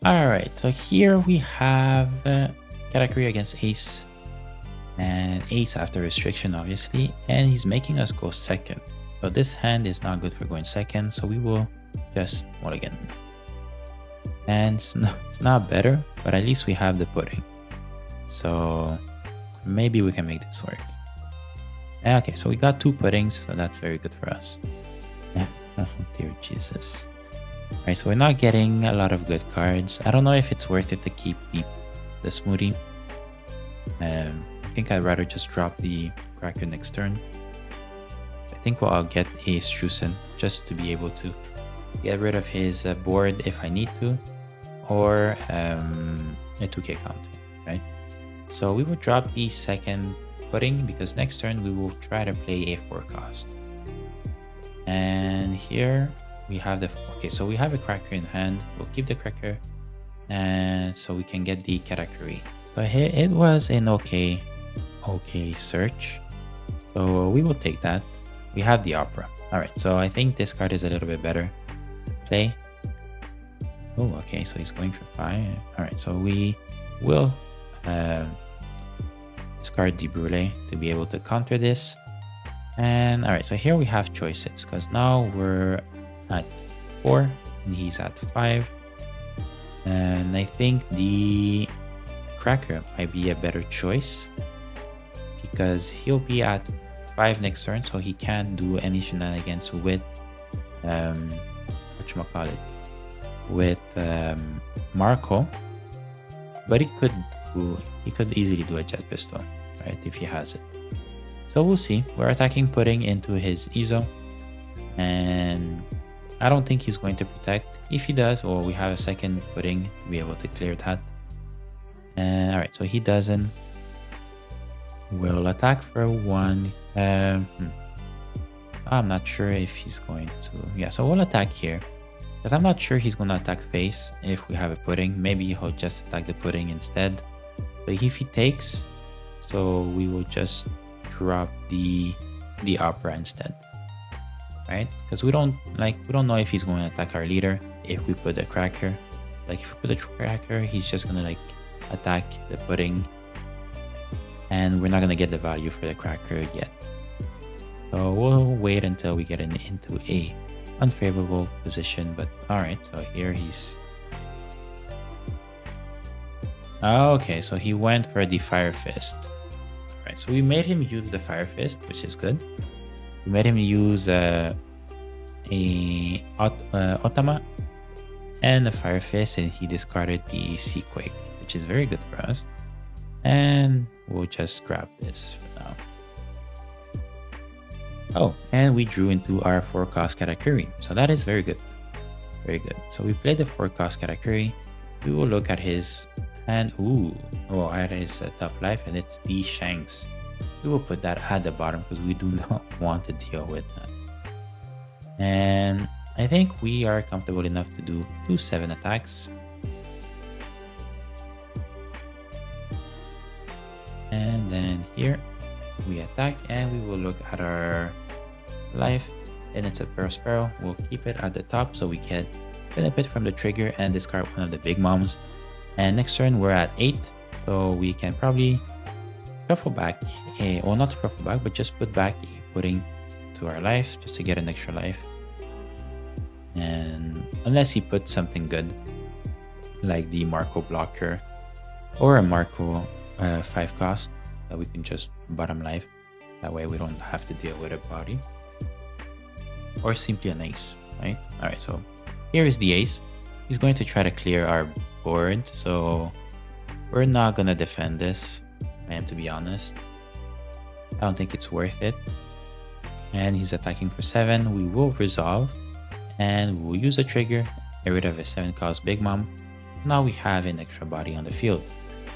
Alright, so here we have Katakuri against Ace. And Ace after restriction, obviously. And he's making us go second. So this hand is not good for going second. So we will just mulligan. And it's not better, but at least we have the pudding. So maybe we can make this work. Okay, so we got 2 puddings, so that's very good for us. Oh dear Jesus. Alright, so we're not getting a lot of good cards. I don't know if it's worth it to keep the smoothie. I think I'd rather just drop the cracker next turn. I think I'll get a Strusen just to be able to get rid of his board if I need to, or a 2k counter, right? So we will drop the second pudding because next turn we will try to play a 4 cost. And here we have the okay, so we have a cracker in hand. We'll keep the cracker, and so we can get the Katakuri. So here it was an okay search. So we will take that. We have the opera. All right, so I think this card is a little bit better to play. Oh, okay, so he's going for 5. All right, so we will discard the Brule to be able to counter this. And all right, so here we have choices because now we're at 4 and he's at 5. And I think the cracker might be a better choice because he'll be at 5 next turn, so he can't do any shenanigans with whatchamacallit, with Marco, but he could easily do a jet pistol, right, if he has it. So we'll see. We're attacking pudding into his Izo, and I don't think he's going to protect. If he does, or we have a second pudding to be able to clear that. And all right, so he doesn't. We'll attack for 1. I'm not sure if he's going to. Yeah, so we'll attack here because I'm not sure he's going to attack face if we have a pudding. Maybe he'll just attack the pudding instead. But if he takes, so we will just drop the opera instead, right? Because we don't know if he's going to attack our leader if we put the cracker. Like if we put the cracker, he's just gonna like attack the pudding, and we're not gonna get the value for the cracker yet. So we'll wait until we get into a unfavorable position. But all right, so here he's okay. So he went for the Fire Fist. All right, so we made him use the Fire Fist, which is good. We made him use a Otama and the Fire Fist, and he discarded the Sea Quake, which is very good for us. And we'll just grab this for now. Oh, and we drew into our 4-cost Katakuri, so that is very good. Very good. So we played the 4-cost Katakuri. We will look at his hand. Oh, at his top life, and it's the Shanks. We will put that at the bottom because we do not want to deal with that. And I think we are comfortable enough to do 2 7 attacks. And then here we attack, and we will look at our life, and it's a Pearl. We'll keep it at the top so we can benefit from the trigger and discard one of the big moms. And next turn we're at 8, so we can probably shuffle back well, not shuffle back, but just put back a pudding to our life just to get an extra life. And unless he puts something good like the Marco blocker or a Marco 5-cost that we can just bottom life, that way we don't have to deal with a body, or simply an ace, right? All right, so here is the ace. He's going to try to clear our board, so we're not gonna defend this, I am, to be honest. I don't think it's worth it. And he's attacking for 7. We will resolve, and we'll use a trigger, get rid of a 7-cost Big Mom. Now we have an extra body on the field.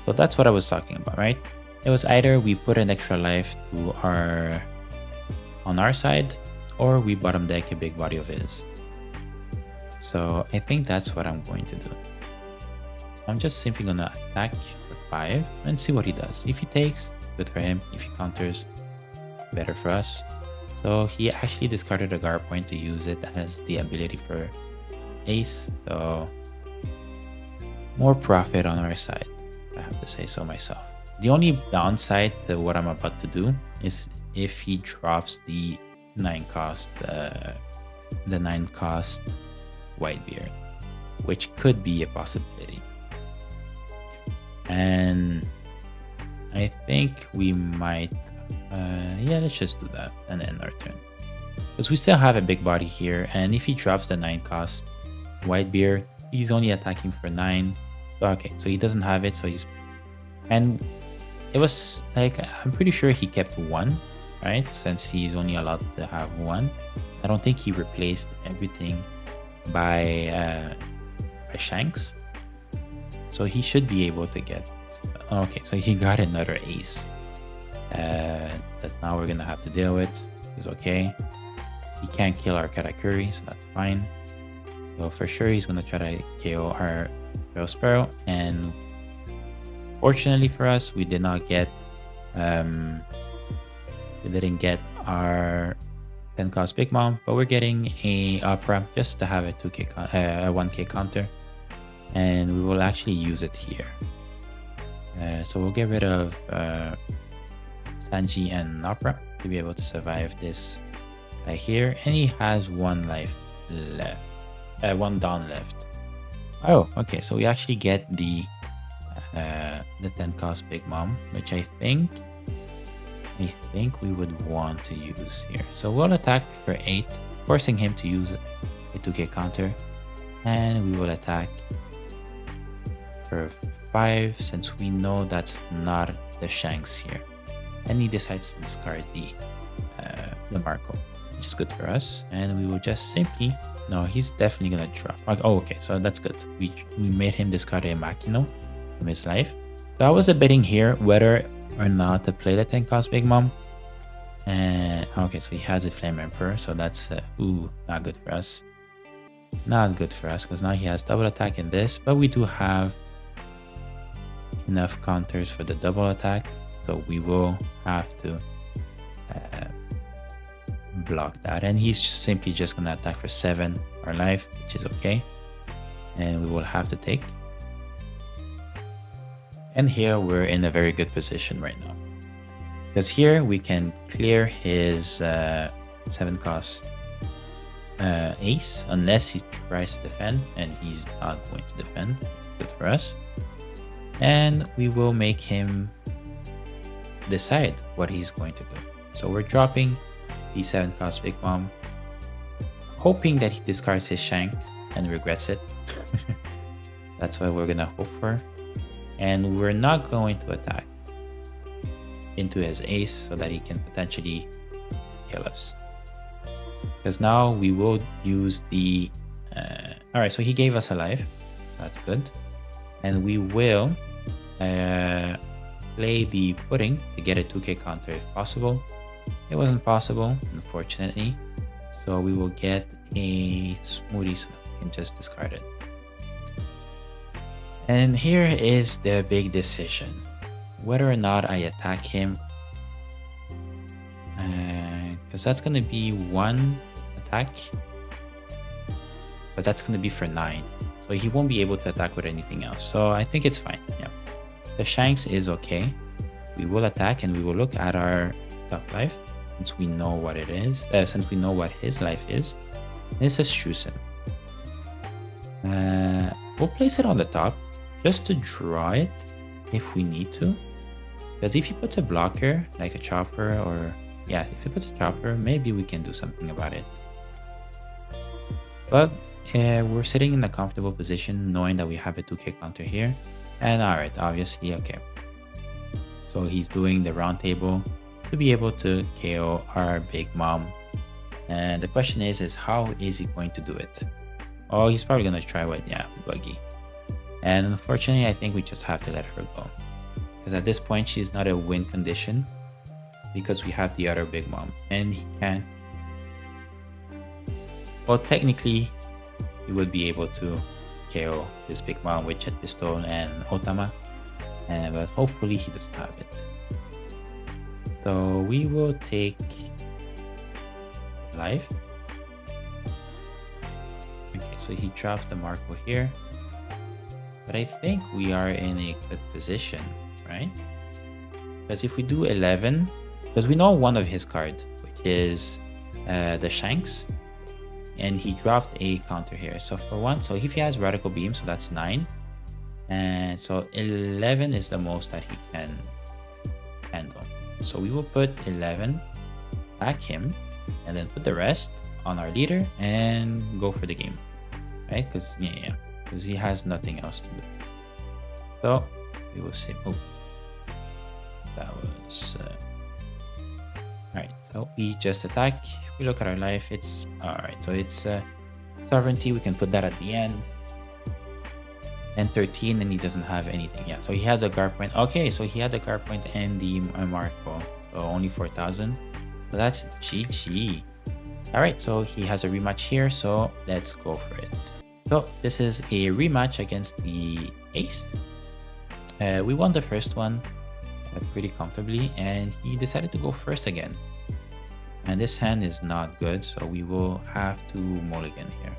So that's what I was talking about, right? It was either we put an extra life to on our side, or we bottom deck a big body of his. So I think that's what I'm going to do. So I'm just simply gonna attack for 5 and see what he does. If he takes, good for him. If he counters, better for us. So he actually discarded a guard point to use it as the ability for ace. So more profit on our side. I have to say so myself. The only downside to what I'm about to do is if he drops the 9 cost Whitebeard, which could be a possibility. And I think we might, yeah, let's just do that and end our turn. Because we still have a big body here, and if he drops the 9 cost Whitebeard, he's only attacking for 9. So okay, so he doesn't have it, so he's... And it was like, I'm pretty sure he kept 1, right? Since he's only allowed to have 1. I don't think he replaced everything by Shanks. So he should be able to get... Okay, so he got another ace that now we're gonna have to deal with. It's okay. He can't kill our Katakuri, so that's fine. So for sure he's gonna try to KO our Rail Sparrow, and fortunately for us, we did not get we didn't get our 10 cost Big Mom, but we're getting a Opera just to have a 1k counter, and we will actually use it here. So we'll get rid of Sanji and Opera to be able to survive this guy here, and he has 1 life left, 1 down left. Oh, okay, so we actually get the 10 cost Big Mom, which I think we would want to use here. So we'll attack for 8, forcing him to use a 2k counter, and we will attack for 5 since we know that's not the Shanks here. And he decides to discard the Marco, which is good for us. And we will just simply... No, he's definitely gonna drop. Oh, okay, so that's good. We made him discard a Makino from his life. So I was debating here whether or not to play the 10 cost Big Mom. And okay, so he has a Flame Emperor, so that's not good for us. Not good for us, because now he has double attack in this, but we do have enough counters for the double attack, so we will have to block that, and he's simply just gonna attack for 7 our life, which is okay, and we will have to take. And here we're in a very good position right now, because here we can clear his 7 cost ace unless he tries to defend, and he's not going to defend, which is good for us. And we will make him decide what he's going to do. So we're dropping the 7 cost Big Mom, hoping that he discards his Shanks and regrets it. That's what we're gonna hope for. And we're not going to attack into his ace so that he can potentially kill us, because now we will use the all right, so he gave us a life, so that's good. And we will play the pudding to get a 2k counter if possible. It wasn't possible, unfortunately, so we will get a smoothie so that we can just discard it. And here is the big decision, whether or not I attack him, because that's going to be 1 attack, but that's going to be for 9, so he won't be able to attack with anything else, so I think it's fine. Yeah, the Shanks is okay. We will attack, and we will look at our top life, since we know what it is, since we know what his life is. This is Shusen. We'll place it on the top just to draw it if we need to, because if he puts a blocker like a chopper, or yeah, if he puts a chopper, maybe we can do something about it. But we're sitting in a comfortable position knowing that we have a 2k counter here, and all right, obviously, okay, so he's doing the round table to be able to KO our Big Mom, and the question is how is he going to do it? Oh, he's probably gonna try with, yeah, Buggy. And unfortunately, I think we just have to let her go, because at this point she's not a win condition, because we have the other Big Mom, and he can't... Well, technically he would be able to KO this Big Mom with Jet Pistol and Otama, but hopefully he doesn't have it. So we will take life. Okay, so he drops the Marco here. But I think we are in a good position, right? Because if we do 11, because we know one of his cards, which is the Shanks, and he dropped a counter here. So for one, so if he has Radical Beam, so that's 9. And so 11 is the most that he can handle. So we will put 11, attack him, and then put the rest on our leader and go for the game, right? Because because he has nothing else to do. So we will say, oh, that was all right. So we just attack. We look at our life. It's all right. So it's sovereignty. We can put that at the end. And 13, and he doesn't have anything. Yeah, so he has a guard point. Okay, so he had the guard point and the Marco. So only 4,000. So that's GG. All right, so he has a rematch here. So let's go for it. So this is a rematch against the Ace. We won the first one pretty comfortably, and he decided to go first again. And this hand is not good, so we will have to mulligan here.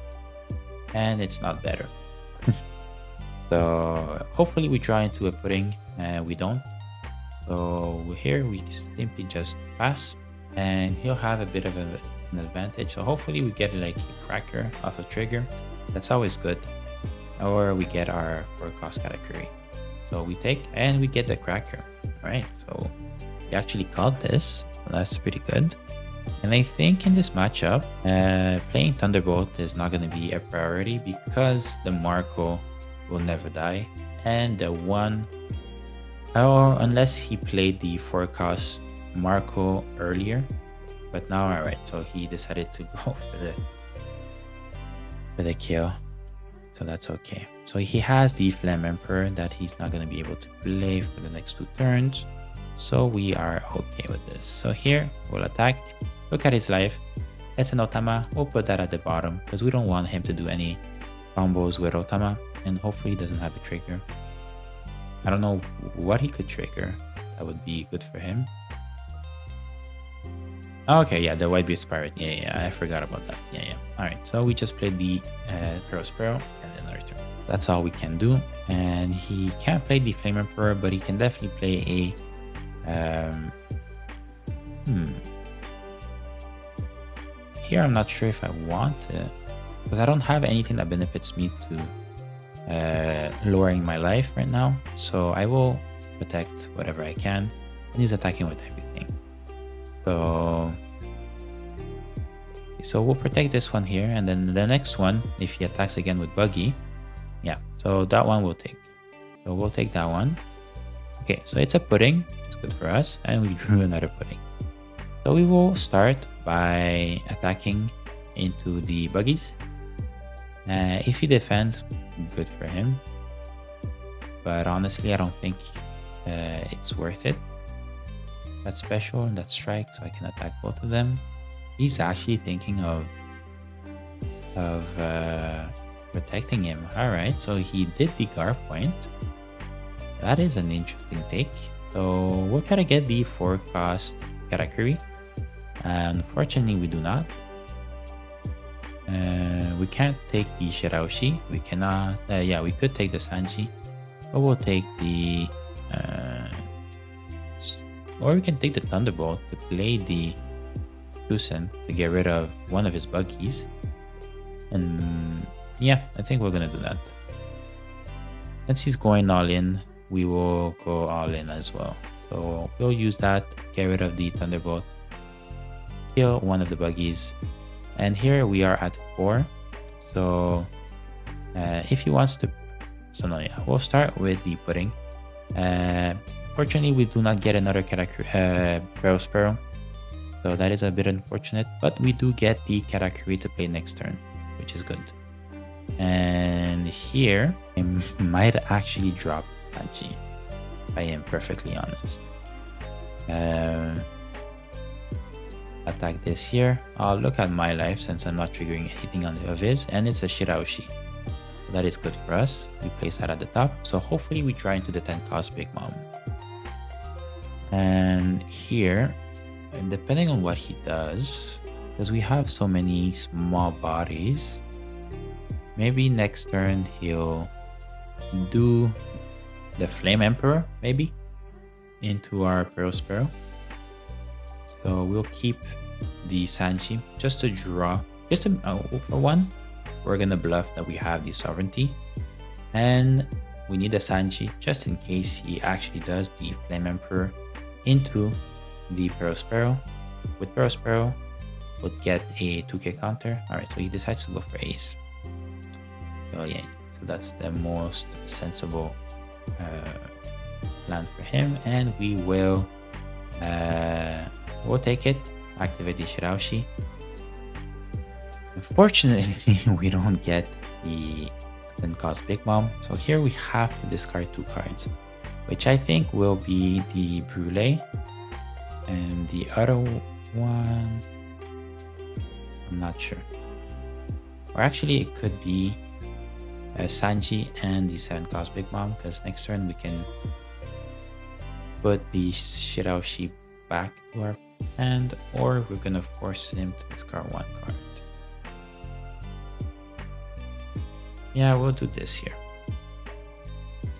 And it's not better. So hopefully we draw into a pudding, and we don't. So here we simply just pass, and he'll have a bit of an advantage. So hopefully we get like a cracker off a trigger. That's always good. Or we get our 4-cost Katakuri. So we take and we get the cracker. Alright, so we actually called this. So that's pretty good. And I think in this matchup, playing Thunderbolt is not going to be a priority because the Marco will never die, and the one, or unless he played the 4-cost Marco earlier, but now all right, so he decided to go for the kill, so that's okay. So he has the Flame Emperor that he's not going to be able to play for the next 2 turns, so we are okay with this. So here we'll attack, look at his life, it's an Otama, we'll put that at the bottom because we don't want him to do any combos with Otama. And hopefully he doesn't have a trigger. I don't know what he could trigger. That would be good for him. Okay, yeah, the White Beast Pirate. Yeah, I forgot about that. Yeah. Alright, so we just played the Pearl and then another turn. That's all we can do. And he can't play the Flame Emperor, but he can definitely play a... Here I'm not sure if I want to, because I don't have anything that benefits me to lowering my life right now, so I will protect whatever I can, and he's attacking with everything. So we'll protect this one here, and then the next one, if he attacks again with Buggy, yeah, so that one we'll take. So we'll take that one. Okay, so it's a pudding, which is good for us, and we drew another pudding. So we will start by attacking into the Buggies. If he defends, good for him, but honestly I don't think it's worth it. That's special and that's strike, so I can attack both of them. He's actually thinking of protecting him. Alright, so he did the guard point. That is an interesting take. So we'll try to get the 4-cost Katakuri. Unfortunately we do not. We can't take the Shiraoshi. We cannot. Yeah, we could take the Sanji, but we'll take the. Or we can take the Thunderbolt to play the Tucson to get rid of one of his Buggies. And yeah, I think we're gonna do that. Since he's going all in, we will go all in as well. So we'll use that, get rid of the Thunderbolt, kill one of the Buggies. And here we are at 4. So if he wants to, so no, yeah, we'll start with the pudding. Fortunately, we do not get another Pearl Sparrow, so that is a bit unfortunate. But we do get the Katakuri to play next turn, which is good. And here I might actually drop Sanji, if I am perfectly honest. Attack this here. I'll look at my life since I'm not triggering anything of his, and it's a Shiraoshi. So that is good for us. We place that at the top. So hopefully we try into the 10-cost Big Mom. And here, and depending on what he does, because we have so many small bodies, maybe next turn he'll do the Flame Emperor maybe into our Pearl. So we'll keep the Sanji just to draw, just to, for one, we're gonna bluff that we have the Sovereignty, and we need a Sanji just in case he actually does the Flame Emperor into the Pearl. With Pearl, we'll get a 2k counter. Alright, so he decides to go for Ace. So yeah, so that's the most sensible plan for him, and we will we'll take it, activate the Shiraushi. Unfortunately, we don't get the 10 cost Big Mom, so here we have to discard 2 cards, which I think will be the Brûlé, and the other one, I'm not sure. Or actually, it could be Sanji and the 7 cost Big Mom, because next turn we can put the Shiraushi back to our hand, or we're gonna force him to discard 1 card. Yeah, we'll do this here.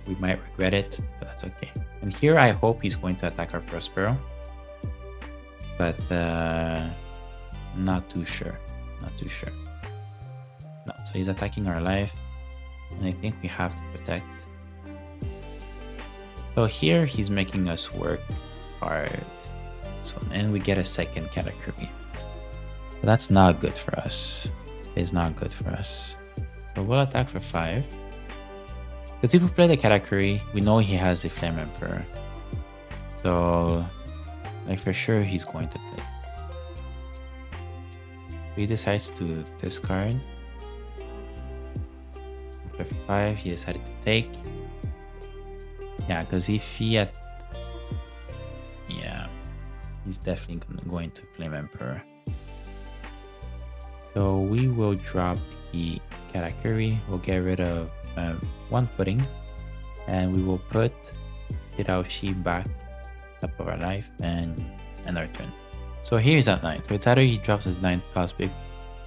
We might regret it, but that's okay. And here I hope he's going to attack our Prospero, but not too sure. No, so he's attacking our life, and I think we have to protect. So here he's making us work hard. So, and we get a second Katakuri. But that's not good for us. It's not good for us. So we'll attack for 5. Because if we play the Katakuri, we know he has the Flame Emperor. So, like, for sure he's going to play it. He decides to discard. For 5, he decided to take. Yeah, because if he had... Yeah, he's definitely going to Flame Emperor. So we will drop the Katakuri. We'll get rid of 1 pudding, and we will put Shiraushi back top of our life and end our turn. So here's at 9. So it's either he drops the 9 cost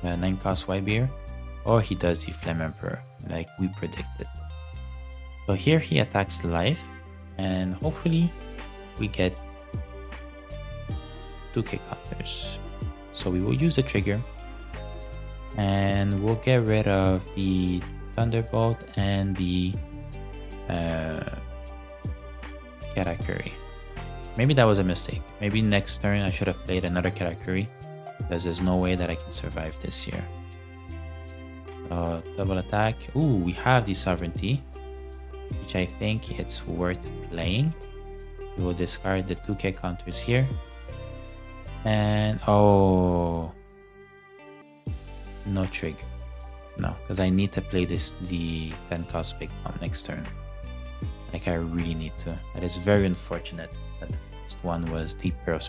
9 cost White Beer, or he does the Flame Emperor like we predicted. So here he attacks life, and hopefully we get 2k counters. So we will use the trigger, and we'll get rid of the Thunderbolt and the Katakuri. Maybe that was a mistake. Maybe next turn I should have played another Katakuri, because there's no way that I can survive this here. So double attack. Ooh, we have the Sovereignty, which I think it's worth playing. We will discard the 2k counters here. And oh, no trigger. No, because I need to play the 10 cost Big Mom next turn. Like, I really need to. That is very unfortunate that the next one was the Pearl,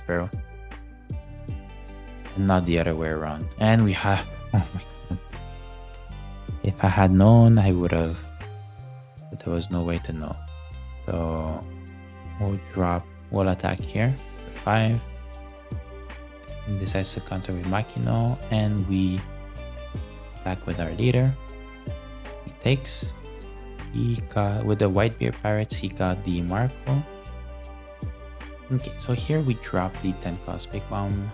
and not the other way around. And we have, oh my god. If I had known, I would have, but there was no way to know. So we'll attack here for 5. He decides to counter with Makino, and we attack with our leader. He takes. He got, with the White Beard Pirates, he got the Marco. Okay, so here we drop the 10 cost Big Mom.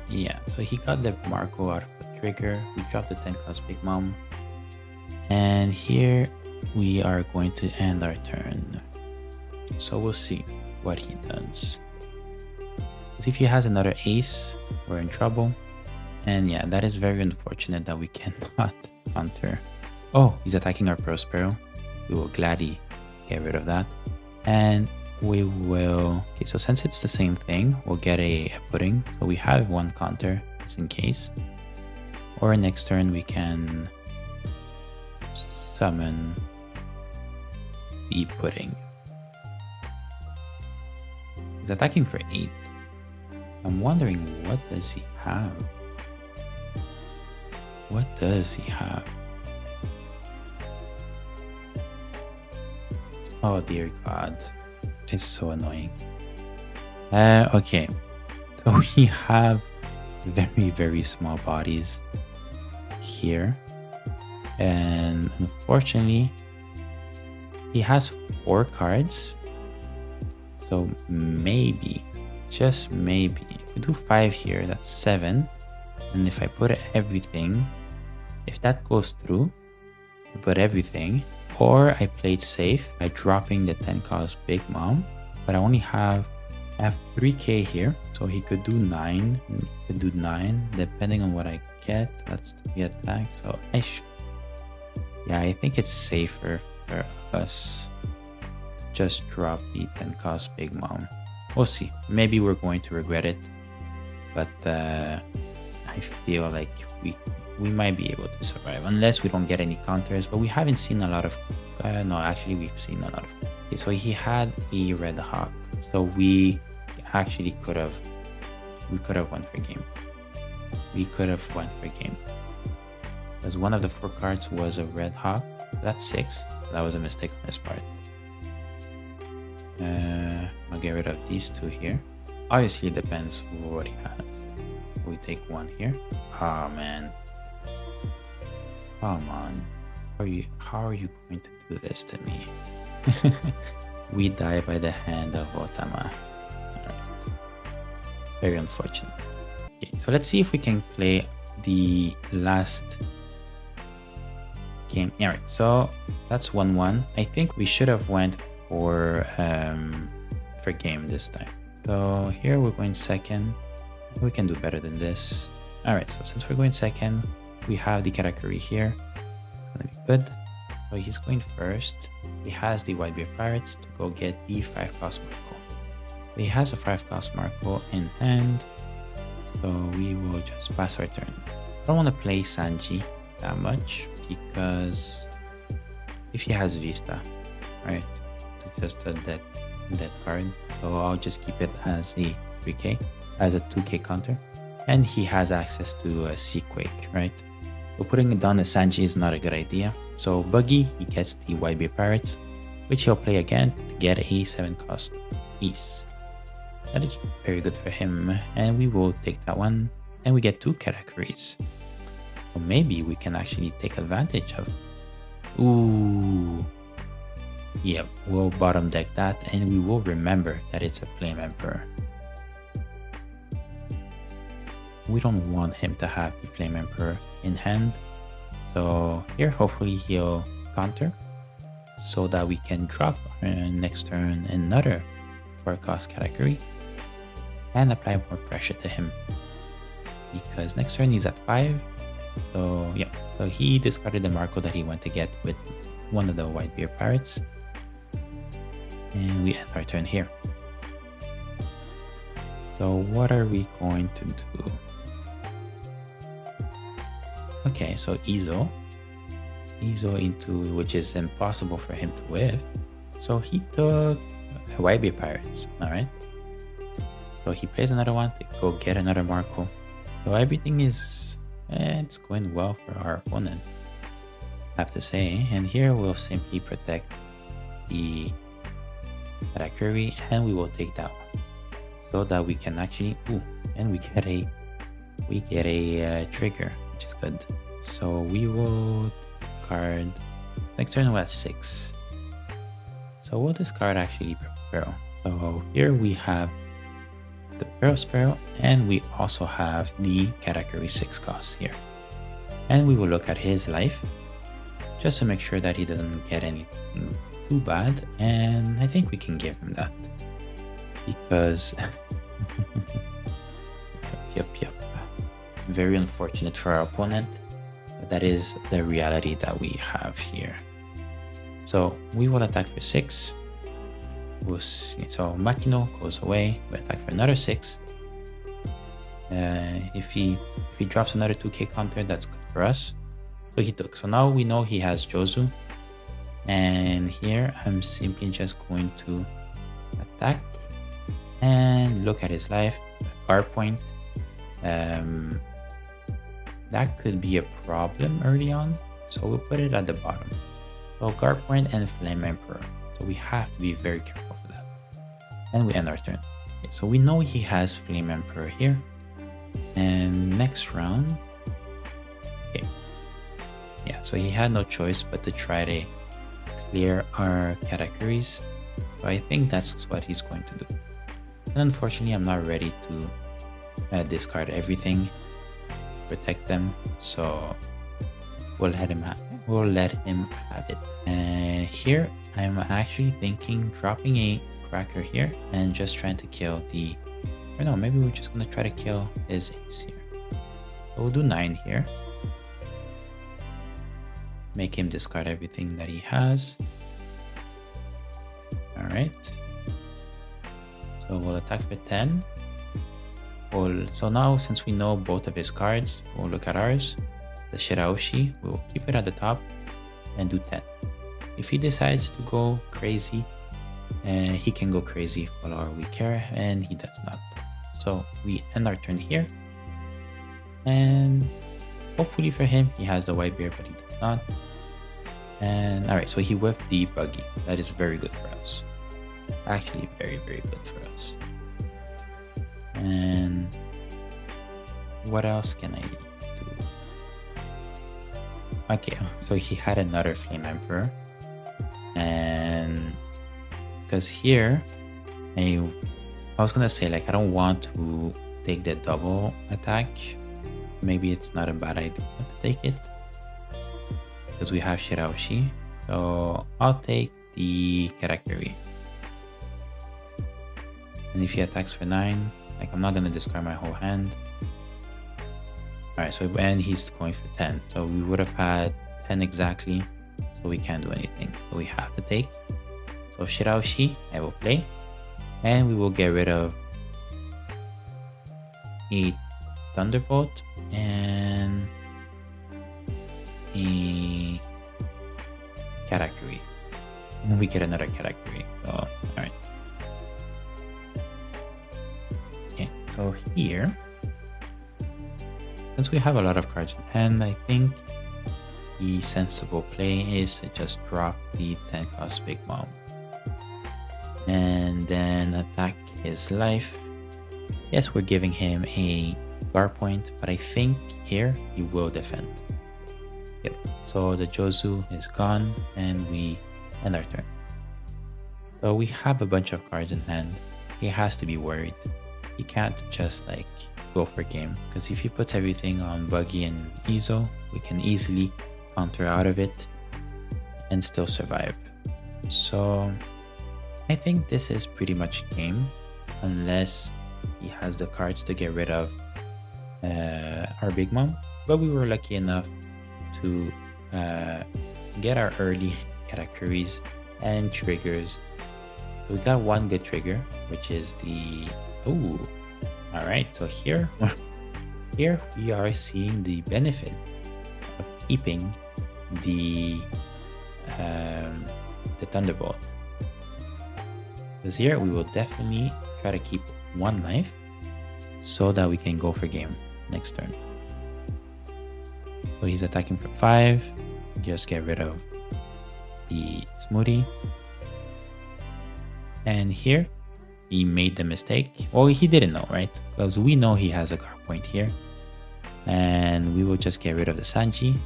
Yeah, so he got the Marco out of the trigger. We drop the 10 cost Big Mom. And here we are going to end our turn. So we'll see what he does. Because if he has another ace, we're in trouble. And yeah, that is very unfortunate that we cannot counter. Oh, he's attacking our Prospero. We will gladly get rid of that. And we will... Okay, so since it's the same thing, we'll get a pudding. So we have 1 counter, just in case. Or next turn we can summon the pudding. He's attacking for 8. I'm wondering, what does he have? What does he have? Oh dear god. It's so annoying. Okay. So we have very, very small bodies here. And unfortunately, he has 4 cards. So maybe, just maybe, if we do 5 here, that's 7. And if I put everything, if that goes through, I put everything, or I played safe by dropping the 10 cost Big Mom, but I have 3k here, so he could do 9, and he could do 9, depending on what I get. That's 3 attacks, so yeah, I think it's safer for us to just drop the 10 cost Big Mom. We'll see. Maybe we're going to regret it, but I feel like we might be able to survive unless we don't get any counters, but we haven't seen a lot of no, actually we've seen a lot of. Okay, so he had a Red Hawk, so we actually could have won for game. We could have won for game because one of the 4 cards was a Red Hawk. That's 6. That was a mistake on his part. I'll get rid of these 2 here. Obviously it depends what he has. We take 1 here. Oh man, come on, how are you going to do this to me? We die by the hand of Otama. Alright. Very unfortunate. Okay, so let's see if we can play the last game. Alright, so that's 1-1. I think we should have went for game this time. So here we're going second. We can do better than this. Alright, so since we're going second, we have the Katakuri here. It's gonna be good. So he's going first. He has the Whitebeard Pirates to go get the 5 cost Marco. He has a 5 cost Marco in hand, so we will just pass our turn. I don't want to play Sanji that much because if he has Vista, right, it's just a dead card, so I'll just keep it as a 3k, as a 2k counter, and he has access to a Sea Quake, right? So putting it down to Sanji is not a good idea. So Buggy, he gets the Whitebeard Pirates, which he'll play again to get a 7 cost piece. That is very good for him, and we will take that one, and we get 2 Katakuris. So maybe we can actually take advantage of. Ooh. Yep, we'll bottom deck that, and we will remember that it's a Flame Emperor. We don't want him to have the Flame Emperor in hand. So here, hopefully he'll counter so that we can drop next turn another 4 cost Katakuri and apply more pressure to him, because next turn he's at 5. So yeah, so he discarded the Marco that he went to get with one of the Whitebeard Pirates, and we end our turn here. So what are we going to do? Okay, so Izo into, which is impossible for him to whiff. So he took Whitebeard Pirates, alright. So he plays another one to go get another Marco. So everything is, it's going well for our opponent, I have to say. And here we'll simply protect the Katakuri, and we will take that one so that we can actually, and we get a trigger, which is good. So we will discard, next turn we're at 6. So we'll discard actually Pearl Sparrow. So here we have the Pearl Sparrow, and we also have the Katakuri 6 cost here. And we will look at his life just to make sure that he doesn't get anything too bad, and I think we can give him that because yep. Very unfortunate for our opponent, but that is the reality that we have here. So we will attack for 6. We'll see. So Makino goes away. We attack for another 6. If he drops another 2k counter, that's good for us. So he took. So now we know he has Jozu, and here I'm simply just going to attack and look at his life. Guard point. That could be a problem early on, so we'll put it at the bottom. So guard point and Flame Emperor. So we have to be very careful for that. And we end our turn. Okay, so we know he has Flame Emperor here. And next round, okay, yeah, so he had no choice but to try to clear our Katakuris. So I think that's what he's going to do. And unfortunately, I'm not ready to discard everything, protect them. So we'll let him have it. And here I'm actually thinking dropping a cracker here and just trying to kill the, or no, maybe we're just gonna try to kill his ace here. So we'll do 9 here. Make him discard everything that he has. Alright. So we'll attack for 10. So now, since we know both of his cards, we'll look at ours. The Shiraoshi, we'll keep it at the top and do 10. If he decides to go crazy, he can go crazy for all we care, and he does not. So we end our turn here. And hopefully for him, he has the white bear, but he does not. And alright, so he whiffed the buggy. That is very good for us. Actually, very, very good for us. And what else can I do? Okay, so he had another Flame Emperor. And because here, I was gonna say, like, I don't want to take the double attack. Maybe it's not a bad idea to take it, because we have Shiraoshi. So I'll take the Katakuri. And if he attacks for 9, like, I'm not gonna discard my whole hand. Alright, so and he's going for 10. So we would have had 10 exactly. So we can't do anything. So we have to take. So Shiraoshi, I will play. And we will get rid of a Thunderbolt and a Katakuri. And we get another Katakuri. So, alright. Okay, so here, since we have a lot of cards in hand, I think the sensible play is to just drop the 10 cost Big Mom. And then attack his life. Yes, we're giving him a guard point, but I think here he will defend. Yep, so the Jozu is gone and we end our turn. So we have a bunch of cards in hand. He has to be worried. He can't just like go for game, because if he puts everything on Buggy and Izo, we can easily counter out of it and still survive. So I think this is pretty much game, unless he has the cards to get rid of our Big Mom. But we were lucky enough to get our early Katakuris and triggers. So we got one good trigger, which is the alright, so here we are seeing the benefit of keeping the Thunderbolt. Because here we will definitely try to keep one life so that we can go for game next turn. So he's attacking for 5. Just get rid of the Smoothie. And here he made the mistake. Well, he didn't know, right? Because we know he has a guard point here. And we will just get rid of the Sanji.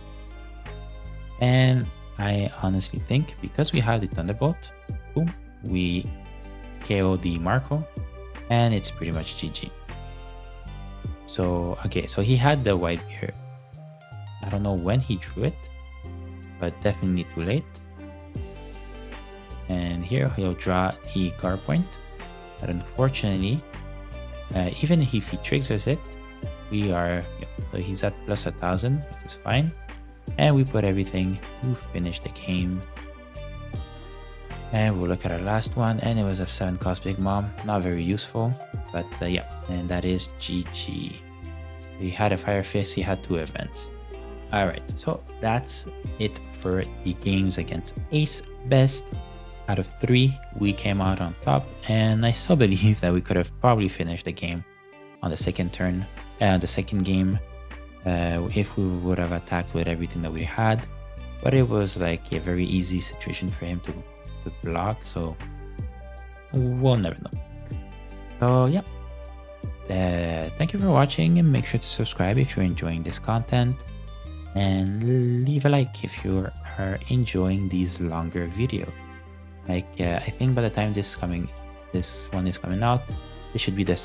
And I honestly think because we have the Thunderbolt, boom, we KO the Marco. And it's pretty much GG. So, okay, so he had the white beard. I don't know when he drew it, but definitely too late. And here he'll draw a guard point. But unfortunately, even if he triggers it, we are, so he's at plus 1,000, which is fine. And we put everything to finish the game. And we'll look at our last one, and it was a 7 cost Big Mom. Not very useful, but yeah, and that is GG. He had a Fire Fist, he had 2 events. Alright, so that's it for the games against Ace Best. Out of 3, we came out on top, and I still believe that we could have probably finished the game on the second turn, the second game, if we would have attacked with everything that we had. But it was like a very easy situation for him to block, so we'll never know. So yeah, thank you for watching, and make sure to subscribe if you're enjoying this content. and leave a like if you are enjoying these longer videos. Like I think by the time this one is coming out, it should be the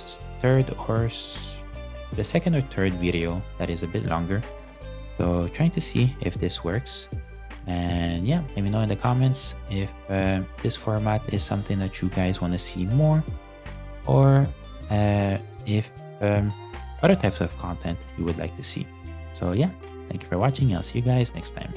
the second or third video that is a bit longer. So trying to see if this works. And yeah, let me know in the comments if this format is something that you guys want to see more, or if other types of content you would like to see. So yeah, thank you for watching. I'll see you guys next time.